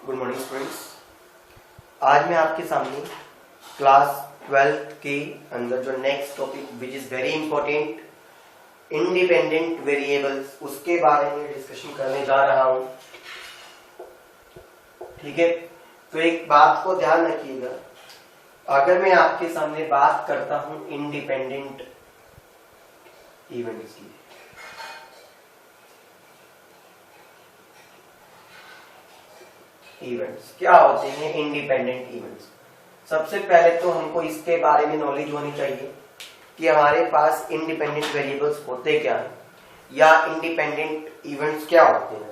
Good morning students. आज मैं आपके सामने क्लास 12 के अंदर जो next topic which is very important independent variables उसके बारे में डिस्कशन करने जा रहा हूं। ठीक है, तो एक बात को ध्यान रखिएगा, अगर मैं आपके सामने बात करता हूं इंडिपेंडेंट इवेंट्स की, इवेंट्स क्या होते हैं इंडिपेंडेंट इवेंट्स। सबसे पहले तो हमको इसके बारे में नॉलेज होनी चाहिए कि हमारे पास इंडिपेंडेंट वेरिएबल्स होते क्या हैं या इंडिपेंडेंट इवेंट्स क्या होते हैं।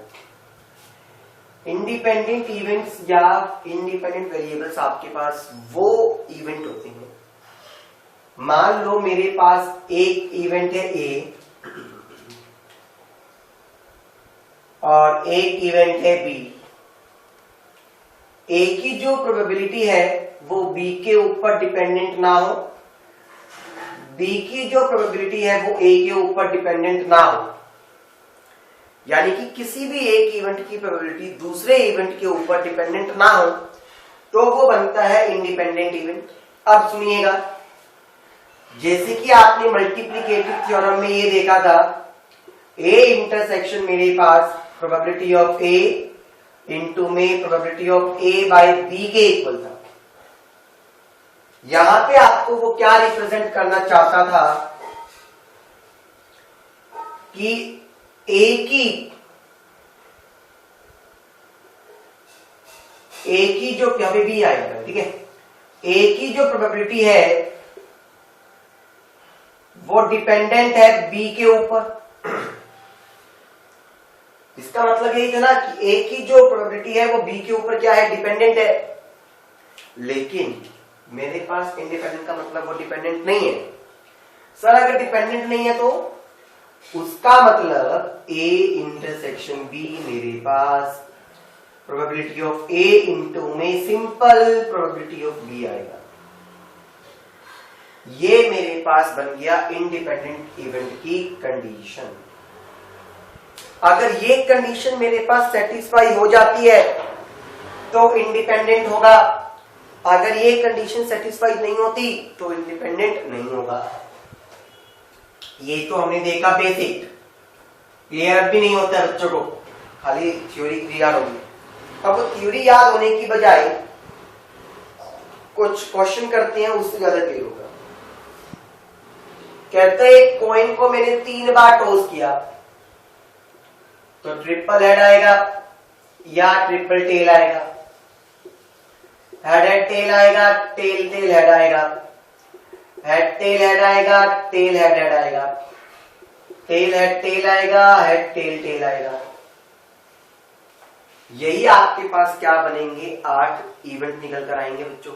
इंडिपेंडेंट इवेंट्स या इंडिपेंडेंट वेरिएबल्स आपके पास वो इवेंट होते हैं, मान लो मेरे पास एक इवेंट है ए और एक इवेंट है बी। ए की जो प्रोबेबिलिटी है वो बी के ऊपर डिपेंडेंट ना हो, बी की जो प्रोबेबिलिटी है वो ए के ऊपर डिपेंडेंट ना हो, यानी कि किसी भी एक इवेंट की प्रोबेबिलिटी दूसरे इवेंट के ऊपर डिपेंडेंट ना हो तो वो बनता है इंडिपेंडेंट इवेंट। अब सुनिएगा, जैसे कि आपने मल्टीप्लिकेटिव थ्योरम में ये देखा था, ए इंटरसेक्शन मेरे पास प्रोबेबिलिटी ऑफ ए इंटू में probability of A by B के इक्वल था। यहां पे आपको वो क्या रिप्रेजेंट करना चाहता था कि ए की जो अभी भी आएगा, ठीक है, ए की जो प्रोबेबिलिटी है वो डिपेंडेंट है बी के ऊपर। इसका मतलब यही था ना कि ए की जो प्रोबेबिलिटी है वो बी के ऊपर क्या है, डिपेंडेंट है। लेकिन मेरे पास इंडिपेंडेंट का मतलब वो डिपेंडेंट नहीं है। सर अगर डिपेंडेंट नहीं है तो उसका मतलब ए इंटरसेक्शन बी मेरे पास प्रोबेबिलिटी ऑफ ए इंटू में सिंपल प्रोबेबिलिटी ऑफ बी आएगा। ये मेरे पास बन गया इंडिपेंडेंट इवेंट की कंडीशन। अगर ये कंडीशन मेरे पास सेटिस्फाई हो जाती है तो इंडिपेंडेंट होगा, अगर ये कंडीशन सेटिस्फाई नहीं होती तो इंडिपेंडेंट नहीं होगा। ये तो हमने देखा बेसिक, क्लियर भी नहीं होता बच्चों को, खाली थ्योरी क्लियर होगी। अब थ्योरी याद होने की बजाय कुछ क्वेश्चन करते हैं, उससे ज्यादा क्लियर होगा। कहते हैं एक कॉइन को मैंने 3 बार टॉस किया तो ट्रिपल हेड आएगा या ट्रिपल टेल आएगा, हेड टेल आएगा, टेल टेल हेड आएगा, हेड टेल हेड आएगा, टेल हेड हेड आएगा, टेल हेड टेल आएगा, हेड टेल टेल आएगा। यही आपके पास क्या बनेंगे, 8 इवेंट निकल कर आएंगे बच्चों।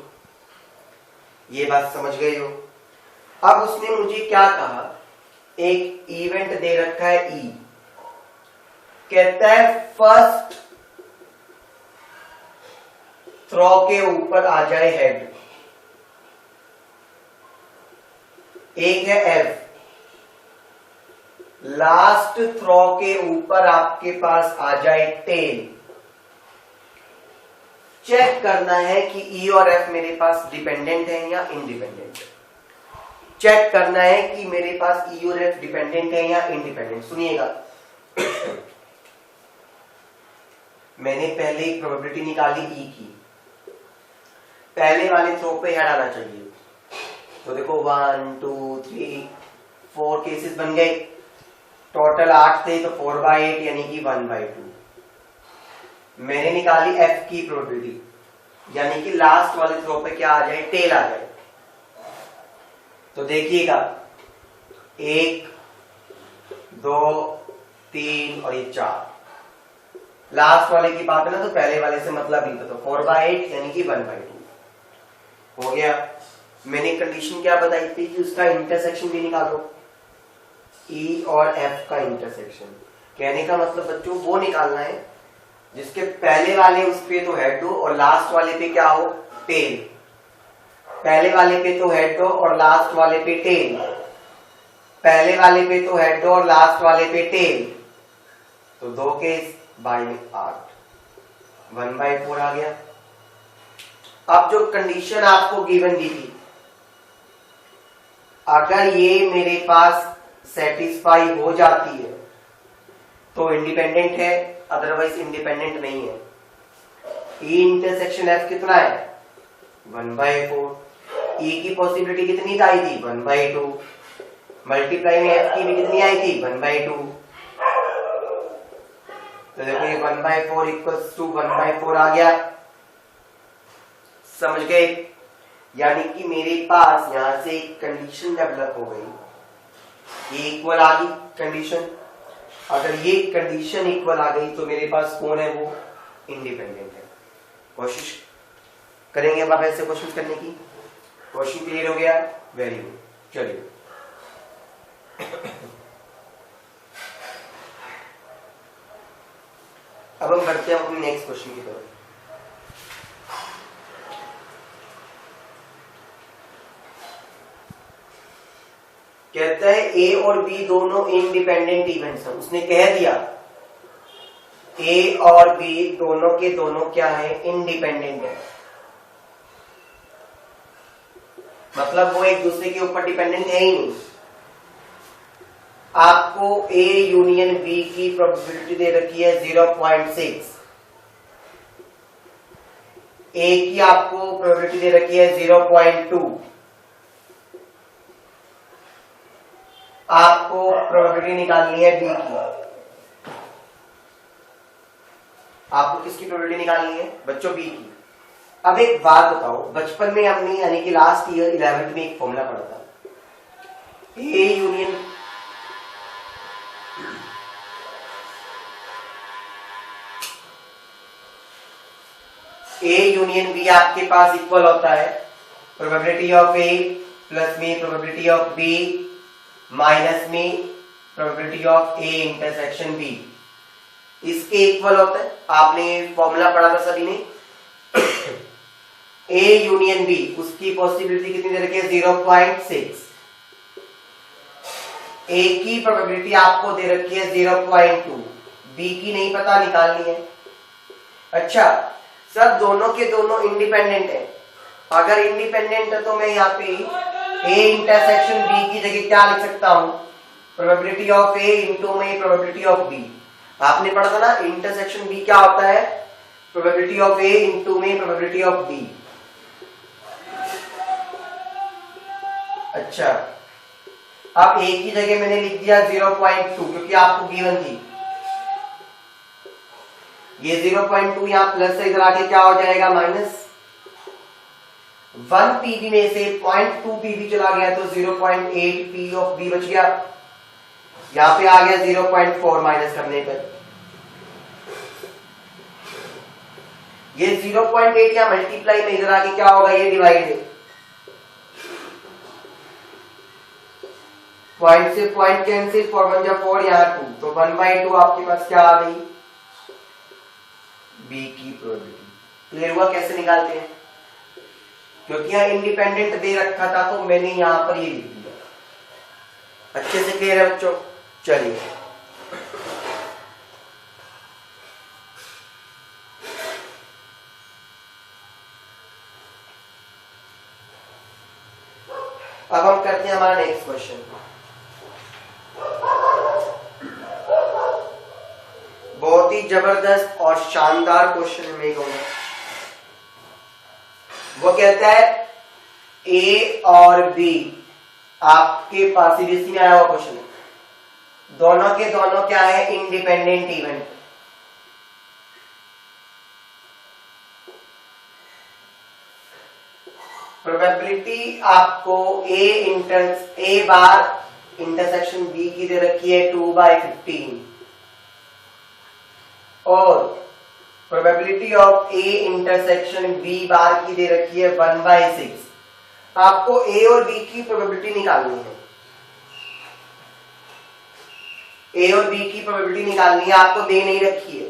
ये बात समझ गए हो। अब उसने मुझे क्या कहा, एक इवेंट दे रखा है ई, कहता है फर्स्ट थ्रो के ऊपर आ जाए हेड, एक है एफ, लास्ट थ्रो के ऊपर आपके पास आ जाए टेल। चेक करना है कि ई और एफ मेरे पास डिपेंडेंट है या इंडिपेंडेंट। चेक करना है कि मेरे पास ई और एफ डिपेंडेंट है या इंडिपेंडेंट। सुनिएगा, मैंने पहले एक प्रोबेबिलिटी निकाली ई की, पहले वाले थ्रो पे हेड आना चाहिए, तो देखो 1 2 3 4 केसेस बन गए, टोटल 8 थे तो 4/8 यानी कि 1/2। मैंने निकाली एफ की प्रोबेबिलिटी, यानी कि लास्ट वाले थ्रो पे क्या आ जाए, टेल आ जाए। तो देखिएगा 1 2 3 और ये 4, लास्ट वाले की बात है ना, तो पहले वाले से मतलब नहीं था, तो 4/8 यानी कि 1/2 हो गया। मैंने कंडीशन क्या बताई थी कि उसका इंटरसेक्शन भी निकालो, ई और एफ का इंटरसेक्शन। कहने का मतलब बच्चों वो निकालना है जिसके पहले वाले उस पे तो हेड हो और लास्ट वाले पे क्या हो, टेल। पहले वाले पे तो हेड हो और लास्ट वाले पे टेल, पहले वाले पे तो हेड हो और लास्ट वाले पे टेल, तो 2 केस 8। 1/4 आ गया। अब जो कंडीशन आपको गिवन दी थी, अगर ये मेरे पास सेटिस्फाई हो जाती है तो इंडिपेंडेंट है, अदरवाइज इंडिपेंडेंट नहीं है। E इंटरसेक्शन F कितना है? 1/4। E की पॉसिबिलिटी कितनी आई थी? 1/2। मल्टीप्लाई में F की भी कितनी आई थी? 1/2। तो देखो ये 1/4 इक्वल्स टू 1/4 आ गया। समझ गए? यानी कि मेरे पास यहां से एक कंडीशन डेवलप हो गई, ये इक्वल आ गई कंडीशन। अगर ये कंडीशन इक्वल आ गई तो मेरे पास कौन है? वो इंडिपेंडेंट है। कोशिश करेंगे अब आप ऐसे क्वेश्चन करने की। क्वेश्चन क्लियर हो गया? Very good. चलिए अब हम बढ़ते हैं अपने नेक्स्ट क्वेश्चन की तरफ। कहता है ए और बी दोनों इंडिपेंडेंट इवेंट्स हैं। उसने कह दिया ए और बी दोनों के दोनों क्या है? इंडिपेंडेंट है। मतलब वो एक दूसरे के ऊपर डिपेंडेंट है ही नहीं। आपको ए यूनियन बी की प्रोबेबिलिटी दे रखी है 0.6, ए की आपको प्रोबेबिलिटी दे रखी है 0.2। आपको प्रोबेबिलिटी निकालनी है बी की। आपको किसकी प्रोबेबिलिटी निकालनी है बच्चों? बी की। अब एक बात बताओ, बचपन में हमने यानी कि लास्ट ईयर 11th में एक फॉर्मूला पढ़ा था, ए यूनियन बी आपके पास इक्वल होता है प्रोबेबिलिटी ऑफ ए प्लस में प्रोबेबिलिटी ऑफ बी माइनस में probability of A intersection B. इसके इक्वल होता है। आपने फॉर्मूला पढ़ा था सभी ने। ए यूनियन बी, उसकी पॉसिबिलिटी कितनी दे रखी है? 0.6। ए की प्रोबेबिलिटी आपको दे रखी है 0.2। बी की नहीं पता, निकालनी है। अच्छा सर, दोनों के दोनों इंडिपेंडेंट है। अगर इंडिपेंडेंट है तो मैं यहाँ पे ए इंटरसेक्शन बी की जगह क्या लिख सकता हूं? प्रोबेबिलिटी ऑफ ए इंटू में प्रोबेबिलिटी ऑफ बी। आपने पढ़ा था ना इंटरसेक्शन बी क्या होता है? प्रोबेबिलिटी ऑफ ए इंटू में प्रोबेबिलिटी ऑफ बी। अच्छा, अब ए की जगह मैंने लिख दिया 0.2 क्योंकि आपको गिवन थी। ये 0.2 यहां प्लस से इधर आके क्या हो जाएगा? माइनस। 1 पीबी में से 0.2 पीबी चला गया तो 0.8 पी ऑफ बी बच गया। यहां पे आ गया 0.4 माइनस करने पर। ये 0.8 या मल्टीप्लाई में इधर आके क्या होगा? ये डिवाइड है। पॉइंट से पॉइंट कैंसिल, 4 1 जा 4, यहां 2, तो 1/2 आपके पास क्या आ गई? बी की प्रोबेबिलिटी। क्लियर हुआ कैसे निकालते हैं? क्योंकि यहां इंडिपेंडेंट दे रखा था तो मैंने यहां पर ये लिख दिया। अच्छे से क्लियर है बच्चों? चलिए अब हम करते हैं हमारा नेक्स्ट क्वेश्चन। बहुत ही जबरदस्त और शानदार क्वेश्चन है मैं कहूंगा। वो कहता है ए और बी आपके पास सीबीएसई में आया हुआ क्वेश्चन है, दोनों के दोनों क्या है? Independent event. प्रोबेबिलिटी आपको ए बार इंटरसेक्शन बी की दे रखी है 2/15 और probability of A intersection B bar की दे रखी है 1/6। आपको ए और बी की प्रोबेबिलिटी निकालनी है। ए और बी की प्रोबेबिलिटी निकालनी है, आपको दे नहीं रखी है।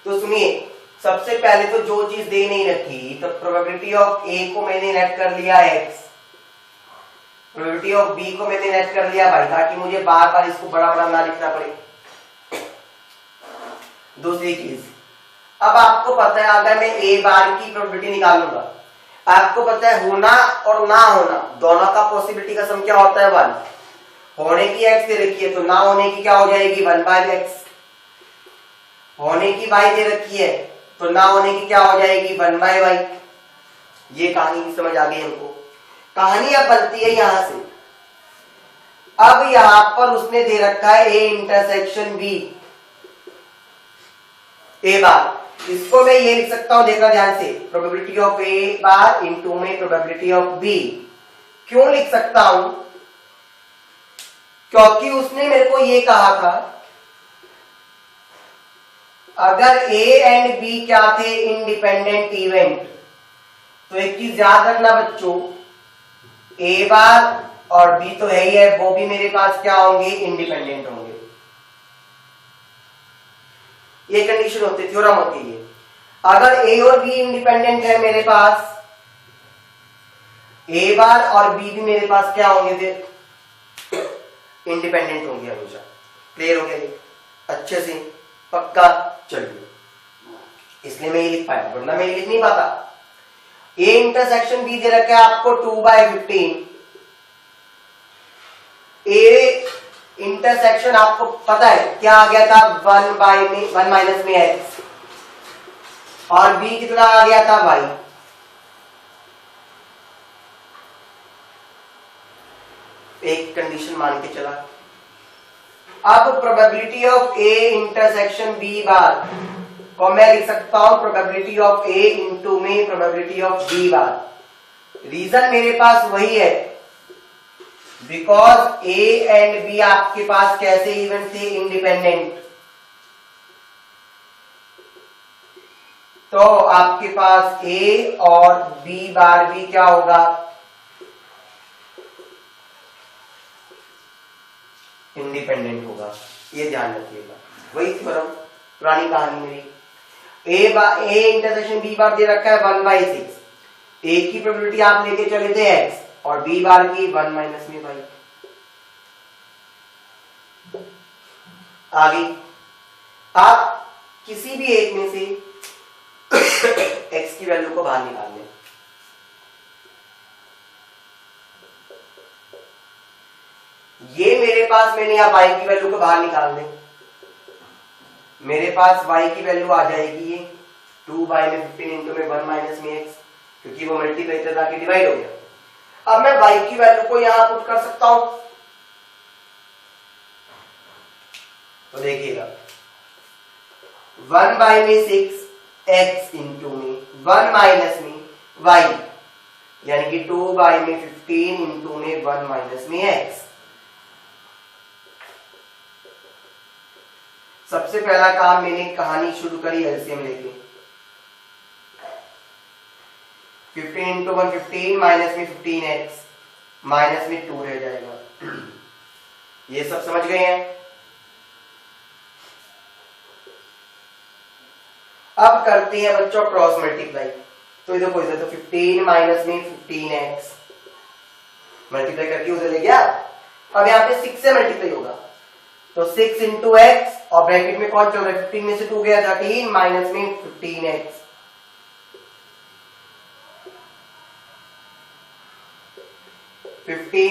तो सुनिए, सबसे पहले तो जो चीज दे नहीं रखी, तो प्रोबेबिलिटी ऑफ ए को मैंने नेट कर लिया x, प्रोबेबिलिटी ऑफ बी को मैंने नेट कर लिया y, ताकि मुझे बार बार इसको बड़ा बड़ा ना लिखना पड़े। दूसरी चीज, अब आपको पता है अगर मैं ए बार की प्रोबेबिलिटी निकालूंगा, आपको पता है होना और ना होना दोनों का पॉसिबिलिटी का सम क्या होता है 1। होने की x दे रखी है तो ना होने की क्या हो जाएगी 1/x। होने की y दे रखी है तो ना होने की क्या हो जाएगी 1/y। ये कहानी भी समझ आ गई हमको। कहानी अब बनती है यहां से। अब यहां पर उसने दे रखा है a इंटरसेक्शन b, ए बार, इसको मैं ये लिख सकता हूं, देखना ध्यान से, probability of A bar into में प्रोबेबिलिटी ऑफ बी। क्यों लिख सकता हूं? क्योंकि उसने मेरे को ये कहा था अगर ए एंड बी क्या थे इंडिपेंडेंट इवेंट, तो एक चीज याद रखना बच्चों, ए बार और बी तो है ही है, वो भी मेरे पास क्या होंगे इंडिपेंडेंट होंगे। ये कंडीशन होती है, थ्योरम होती है। अगर ए और बी इंडिपेंडेंट है मेरे पास, ए बार और बी भी मेरे पास क्या होंगे फिर इंडिपेंडेंट होंगे हमेशा। क्लियर हो गया ये अच्छे से, पक्का? चलिए इसलिए मैं ये लिख पाया, वरना मैं ये लिख नहीं पाता। ए इंटरसेक्शन बी दे रखा है आपको 2/15। ए इंटरसेक्शन आपको पता है क्या आ गया था 1 माइनस में x, और b कितना आ गया था y। एक कंडीशन मान के चला। अब probability of a intersection b bar को मैं लिख सकता हूं प्रोबेबिलिटी ऑफ a इंटू में probability of b bar. Reason मेरे पास वही है बिकॉज ए एंड बी आपके पास कैसे इवेंट थे इंडिपेंडेंट, तो आपके पास ए और बी बार भी क्या होगा इंडिपेंडेंट होगा। ये ध्यान रखिएगा, वही थ्योरम, पुरानी कहानी मेरी। ए इंटरसेक्शन बी बार दे रखा है 1/6। ए की प्रोबेबिलिटी आप लेके चले थे x और बी बार की 1 माइनस में y। आगे आप किसी भी एक में से x की वैल्यू को बाहर निकाल लें। ये मेरे पास, मैंने यहां y की वैल्यू को बाहर निकाल दें, मेरे पास y की वैल्यू आ जाएगी ये 2/15 इंटू में 1 माइनस में x, क्योंकि वो मल्टीप्लाई से जाके डिवाइड हो गया। अब मैं y की वैल्यू को यहां पुट कर सकता हूं, तो देखिएगा 1/6 x इंटू में 1 माइनस में y, यानी कि 2/15 इंटू में 1 माइनस में x। सबसे पहला काम मैंने कहानी शुरू करी एलसीएम लेके, 15 इंटू 1 15 माइनस में 15x, माइनस में 2 रह जाएगा। ये सब समझ गए हैं? अब करते हैं बच्चों क्रॉस मल्टीप्लाई। तो इधर कोई तो 15 माइनस में 15x मल्टीप्लाई करके उधर ले गया। अब यहाँ पे 6 से मल्टीप्लाई होगा, तो 6 इंटू एक्स, और ब्रैकेट में कौन चल रहा है 15 में से 2 गया 13 माइनस में 15x।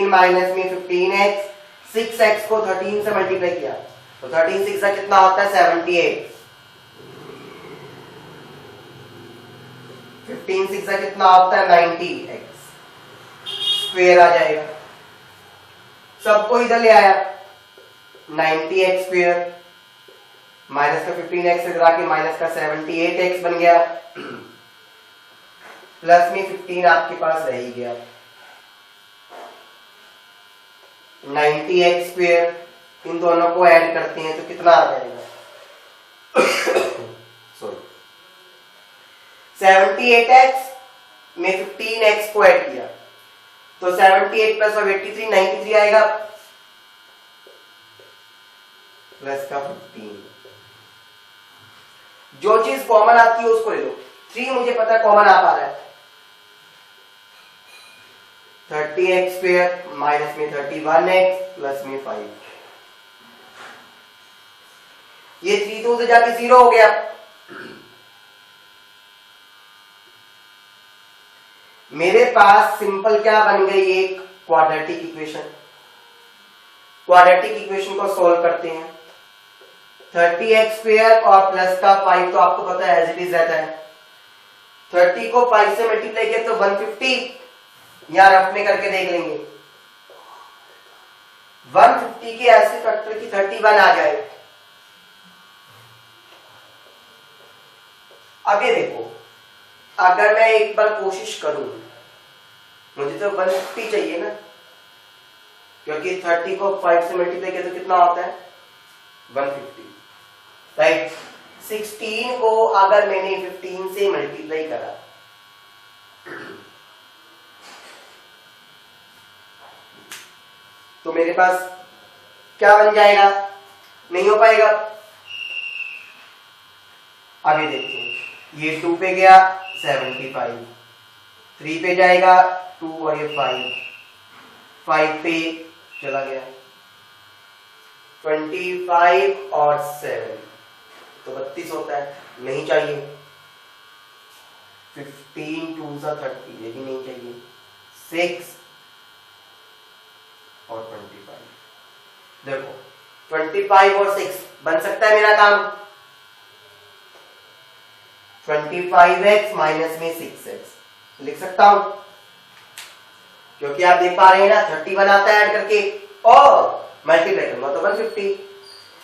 माइनस में 15x, 6x को 13 से मल्टीप्लाई किया तो 13 6 का कितना होता है 78। 15 6 का कितना होता है 90x स्क्वायर आ जाएगा। सबको इधर ले आया 90x स्क्वायर, माइनस का 15x इधर आके माइनस का 78x बन गया, प्लस में 15 आपके पास रह ही गया 90x स्क्वायर। इन दोनों को ऐड करते हैं तो कितना आ जाएगा सॉरी 78x में 15x को ऐड किया तो 78 प्लस 83 93 आएगा, प्लस का 15। जो चीज कॉमन आती है उसको ले लो। 3 मुझे पता है कॉमन आ पा रहा है, 30x स्क्वायर माइनस में 31x प्लस में 5। ये 3 2 से जाके 0 हो गया, मेरे पास सिंपल क्या बन गई, एक क्वाड्रेटिक इक्वेशन। क्वाड्रेटिक इक्वेशन को सॉल्व करते हैं। 30x² और प्लस का 5 तो आपको पता है एज इट इज रहता है। 30 को 5 से मल्टीप्लाई किया तो 150, यहां रफ में करके देख लेंगे। 150 के ऐसे फैक्टर की 31 आ जाए। अब ये देखो, अगर मैं एक बार कोशिश करूं, मुझे तो 150 चाहिए ना, क्योंकि 30 को 5 से मल्टीप्लाई किया तो कितना होता है 150, राइट। 16 को अगर मैंने 15 से मल्टीप्लाई करा तो मेरे पास क्या बन जाएगा, नहीं हो पाएगा। अभी देखते हैं, ये 2 पे गया 75, 3 पे जाएगा 2 और ये 5 पे चला गया 25 और 7 तो 32 होता है, नहीं चाहिए। 15 2 सा 30, ये भी नहीं चाहिए। 6 और 25, देखो 25 और 6 बन सकता है मेरा काम। 25x माइनस में 6x लिख सकता हूं, क्योंकि आप देख पा रहे हैं ना 31 आता है ऐड करके और मल्टीप्लाई करूंगा तो 150।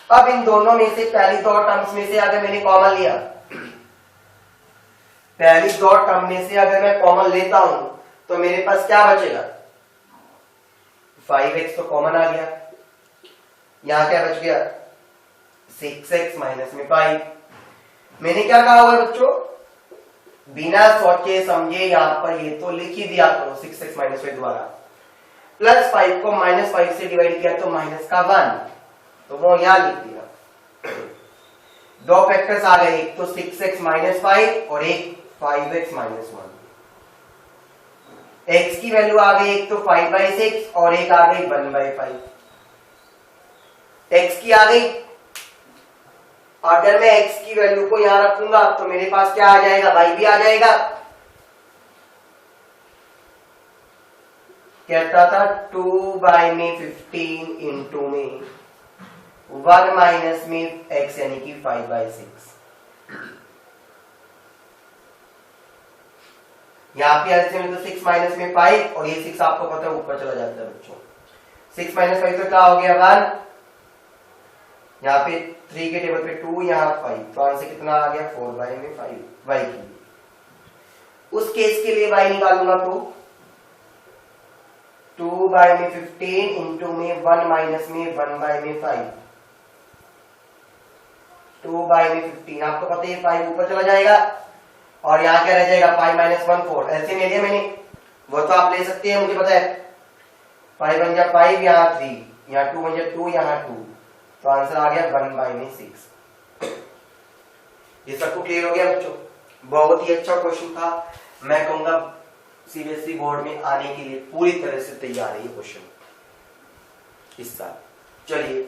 अब इन दोनों में से पहली दो टर्म्स में से अगर मैंने कॉमन लिया, पहली दो टर्म में से अगर मैं कॉमन लेता हूं तो मेरे पास क्या बचेगा, 5x तो कॉमन आ गया, यहां क्या बच गया 6x माइनस में 5। मैंने क्या कहा हुआ है बच्चों, बिना सोचे समझे यहां पर ये तो लिख ही दिया करो 6x माइनस 5 द्वारा। प्लस 5 को माइनस 5 से डिवाइड किया तो माइनस का 1, तो वो यहां लिख दिया। दो फैक्टर्स आ गए, एक तो 6x माइनस 5 और एक 5x माइनस 1। x की वैल्यू आ गई, एक तो 5/6 और एक आ गई 1/5। x की आ गई, अगर मैं x की वैल्यू को यहां रखूंगा तो मेरे पास क्या आ जाएगा, y भी आ जाएगा। कहता था 2/15 इंटू में 1 माइनस में x यानी कि 5/6। यहां पे ऐसे में तो 6 माइनस में 5 और ये 6 आपको पता है ऊपर चला जाता है बच्चों। 6 माइनस 5 तो क्या हो गया 1, यहाँ पे 3 के टेबल पे 2, यहाँ 5, तो आंसर कितना आ गया 4/5 y की। उस केस के लिए y निकालूंगा तो 2/15 इंटू में 1 माइनस में 1/5, 2/15 आपको पता है 5 ऊपर चला जाएगा और यहाँ क्या रह जाएगा 5 माइनस 1 4। ऐसे में लिया मैंने, वो तो आप ले सकते हैं, मुझे पता है। 5 बन जाए 5, यहाँ 3, यहाँ 2 बन जाए 2, यहाँ 2, तो आंसर आ गया 1/6। ये सबको क्लियर हो गया बच्चों? बहुत ही अच्छा क्वेश्चन था, मैं कहूंगा सीबीएसई बोर्ड में आने के लिए पूरी तरह से तैयार है ये क्वेश्चन इस साल। चलिए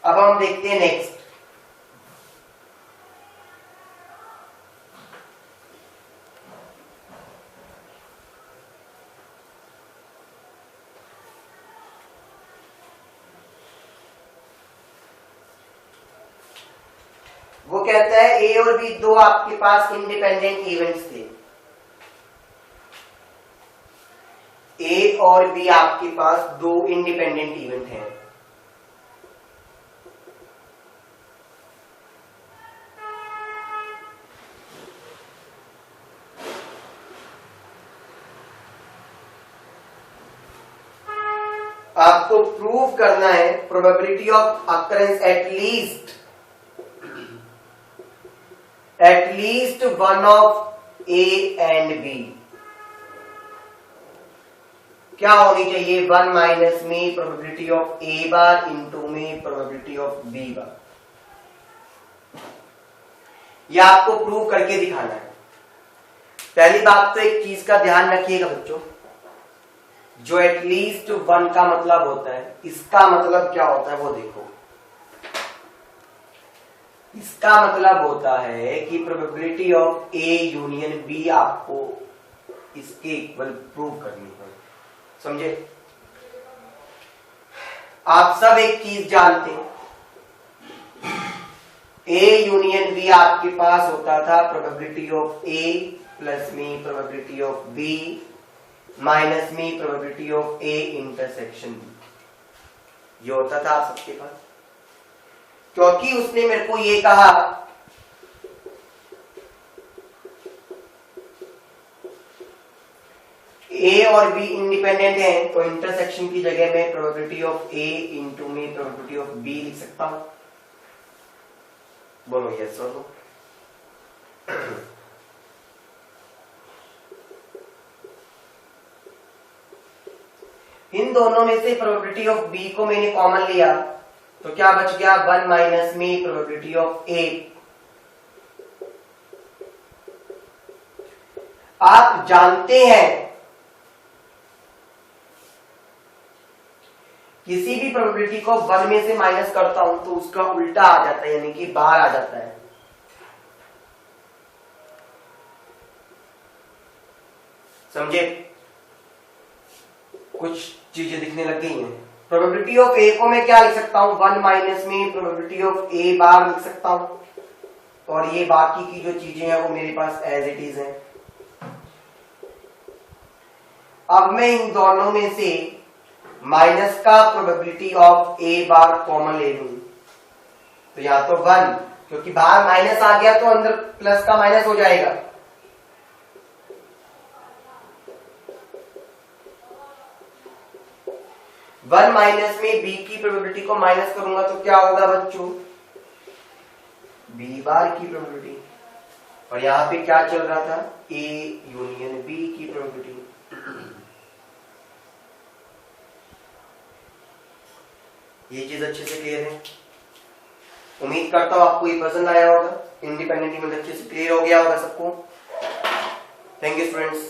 अब हम देखते हैं नेक्स्ट। वो कहता है ए और बी दो आपके पास इंडिपेंडेंट इवेंट्स थे। ए और बी आपके पास दो इंडिपेंडेंट इवेंट हैं। आपको प्रूव करना है probability of occurrence at least one of A and B क्या होनी चाहिए, 1 माइनस में probability of A bar into में प्रोबेबिलिटी ऑफ B बार। यह आपको प्रूव करके दिखाना है। पहली बात तो एक चीज का ध्यान रखिएगा बच्चों, जो एटलीस्ट 1 का मतलब होता है, इसका मतलब क्या होता है वो देखो। इसका मतलब होता है कि probability of A union B आपको इसके इक्वल प्रूव करनी है। समझे? आप सब एक चीज जानते हैं, ए यूनियन बी आपके पास होता था प्रोबेबिलिटी ऑफ ए प्लस मी प्रोबेबिलिटी ऑफ बी माइनस मी probability of A intersection B, ये होता था आप सबके पास। क्योंकि उसने मेरे को ये कहा ए और बी इंडिपेंडेंट है, तो इंटरसेक्शन की जगह में प्रोबेबिलिटी ऑफ ए इंटू मी प्रोबेबिलिटी ऑफ बी लिख सकता हूं। बोलो यस और नो। इन दोनों में से प्रोबेबिलिटी ऑफ बी को मैंने कॉमन लिया, तो क्या बच गया? 1 माइनस मी प्रोबेबिलिटी ऑफ ए। आप जानते हैं किसी भी प्रोबेबिलिटी को 1 में से माइनस करता हूं तो उसका उल्टा आ जाता है, यानी कि बाहर आ जाता है। समझे? कुछ चीजें दिखने लग गई हैं। प्रोबेबिलिटी ऑफ ए को मैं क्या लिख सकता हूं? 1 माइनस में प्रोबेबिलिटी ऑफ ए बार लिख सकता हूं, और ये बाकी की जो चीजें हैं वो मेरे पास एज इट इज है। अब मैं इन दोनों में से माइनस का probability of A bar common ले लूं, तो या तो 1, क्योंकि बाहर माइनस आ गया तो अंदर प्लस का माइनस हो जाएगा। वन माइनस में बी की प्रोबेबिलिटी को माइनस करूंगा तो क्या होगा बच्चों? बी बार की प्रोबेबिलिटी, और यहां पे क्या चल रहा था? ए यूनियन बी की प्रोबेबिलिटी। ये चीज अच्छे से क्लियर है? उम्मीद करता हूं आपको ये पसंद आया होगा। इंडिपेंडेंट इमेज अच्छे से क्लियर हो गया होगा सबको। Thank you students.